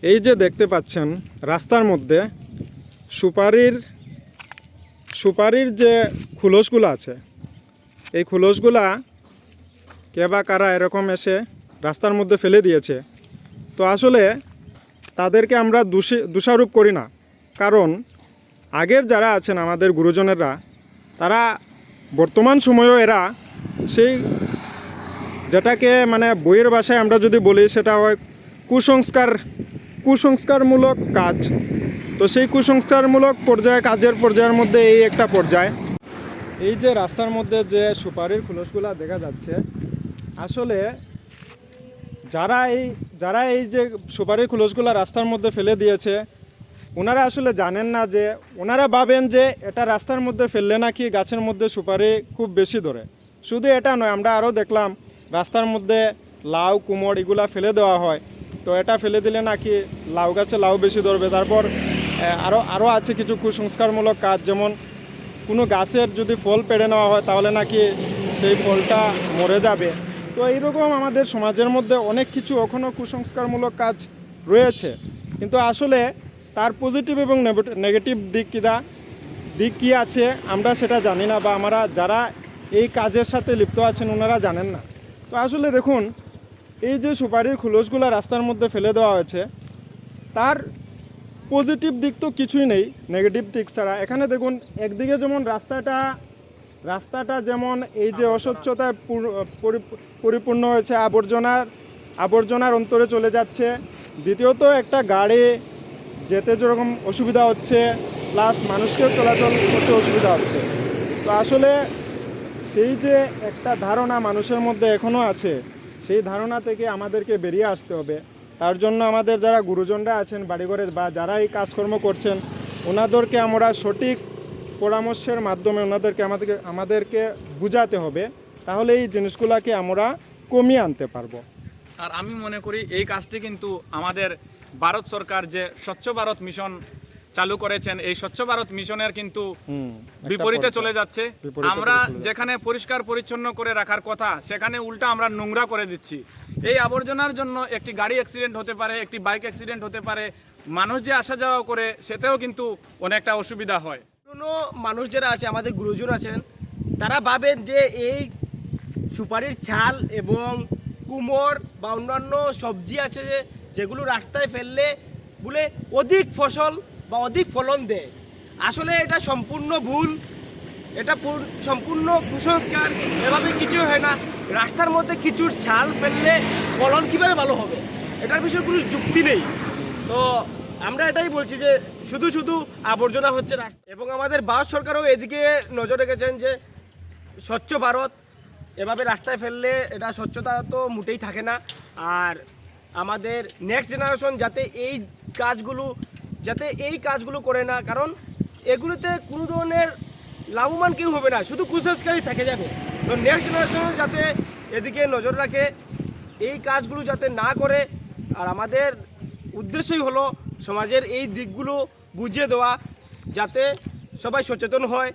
এই যে দেখতে পাচ্ছেন রাস্তার মধ্যে সুপারির যে খুলসগুলো আছে, এই খুলসগুলা কে বা কারা এরকম এসে রাস্তার মধ্যে ফেলে দিয়েছে। তো আসলে তাদেরকে আমরা দোষারোপ করি না, কারণ আগের যারা আছেন আমাদের গুরুজনেরা, তারা বর্তমান সময়েও এরা সেই যেটাকে মানে বইয়ের ভাষায় আমরা যদি বলি সেটা হয় কুসংস্কারমূলক কাজ। তো সেই কুসংস্কারমূলক কাজের পর্যায়ের মধ্যে এই একটা পর্যায়। এই যে রাস্তার মধ্যে যে সুপারির খুলসগুলা দেখা যাচ্ছে, আসলে যারা এই যে সুপারির খুলসগুলা রাস্তার মধ্যে ফেলে দিয়েছে, ওনারা আসলে জানেন না, যে ওনারা ভাবেন যে এটা রাস্তার মধ্যে ফেললে নাকি গাছের মধ্যে সুপারি খুব বেশি ধরে। শুধু এটা নয়, আমরা আরও দেখলাম রাস্তার মধ্যে লাউ কুমড় এগুলা ফেলে দেওয়া হয়। তো এটা ফেলে দিলে নাকি লাউ গাছে লাউ বেশি ধরবে। তারপর আরও আছে কিছু কুসংস্কারমূলক কাজ, যেমন কোনো গাছের যদি ফল পেড়ে নেওয়া হয় তাহলে নাকি সেই ফলটা মরে যাবে। তো এইরকম আমাদের সমাজের মধ্যে অনেক কিছু এখনও কুসংস্কারমূলক কাজ রয়েছে, কিন্তু আসলে তার পজিটিভ এবং নেগেটিভ দিক কী আছে আমরা সেটা জানি না, বা আমরা যারা এই কাজের সাথে লিপ্ত আছেন ওনারা জানেন না। তো আসলে দেখুন, এই যে সুপারির খুলসগুলো রাস্তার মধ্যে ফেলে দেওয়া হয়েছে, তার পজিটিভ দিক তো কিছুই নেই, নেগেটিভ দিক ছাড়া। এখানে দেখুন, একদিকে যেমন রাস্তাটা যেমন এই যে অস্বচ্ছতায় পরিপূর্ণ হয়েছে, আবর্জনার অন্তরে চলে যাচ্ছে। দ্বিতীয়ত একটা গাড়ি যেতে যেরকম অসুবিধা হচ্ছে, প্লাস মানুষকেও চলাচল করতে অসুবিধা হচ্ছে। তো আসলে সেই যে একটা ধারণা মানুষের মধ্যে এখনও আছে, সেই ধারণা থেকে আমাদেরকে বেরিয়ে আসতে হবে। তার জন্য আমাদের যারা গুরুজনরা আছেন বাড়িঘরে, বা যারা এই কাজকর্ম করছেন, ওনাদেরকে আমরা সঠিক পরামর্শের মাধ্যমে আমাদেরকে বুঝাতে হবে, তাহলে এই জিনিসগুলোকে আমরা কমিয়ে আনতে পারবো। আর আমি মনে করি এই কাজটি কিন্তু আমাদের ভারত সরকার যে স্বচ্ছ ভারত মিশন চালু করেছেন, এই স্বচ্ছ ভারত মিশনের কিন্তু বিপরীতে চলে যাচ্ছে। আমরা যেখানে পরিষ্কার পরিচ্ছন্ন করে রাখার কথা, সেখানে উল্টা আমরা নোংরা করে দিচ্ছি। এই আবর্জনার জন্য একটি গাড়ি অ্যাক্সিডেন্ট হতে পারে, একটি বাইক অ্যাক্সিডেন্ট হতে পারে, মানুষ যে আসা যাওয়া করে সেটাও কিন্তু অনেকটা অসুবিধা হয়। কোনো মানুষ যারা আছে, আমাদের গুরুজন আছেন, তারা ভাবেন যে এই সুপারির ছাল এবং কুমড় বা অন্যান্য সবজি আছে যেগুলো রাস্তায় ফেললে বলে অধিক ফসল বা অধিক ফলন দেয়। আসলে এটা সম্পূর্ণ ভুল, এটা সম্পূর্ণ কুসংস্কার। এভাবে কিছু হয় না। রাস্তার মধ্যে কিছুর ছাল ফেললে ফলন কীভাবে ভালো হবে, এটার বিষয়ে কোনো যুক্তি নেই। তো আমরা এটাই বলছি যে শুধু আবর্জনা হচ্ছে রাস্তা, এবং আমাদের ভারত সরকারও এদিকে নজর রেখেছেন যে স্বচ্ছ ভারত এভাবে রাস্তায় ফেললে এটা স্বচ্ছতা তো মোটেই থাকে না। আর আমাদের নেক্সট জেনারেশন যাতে এই কাজগুলো করে না, কারণ এগুলোতে কোনো ধরনের লাভবান কেউ হবে না, শুধু কুসংস্কারই থেকে যাবে। তো নেক্সট জেনারেশন যাতে এদিকে নজর রাখে, এই কাজগুলো যাতে না করে। আর আমাদের উদ্দেশ্যই হলো সমাজের এই দিকগুলো বুঝিয়ে দেওয়া, যাতে সবাই সচেতন হয়।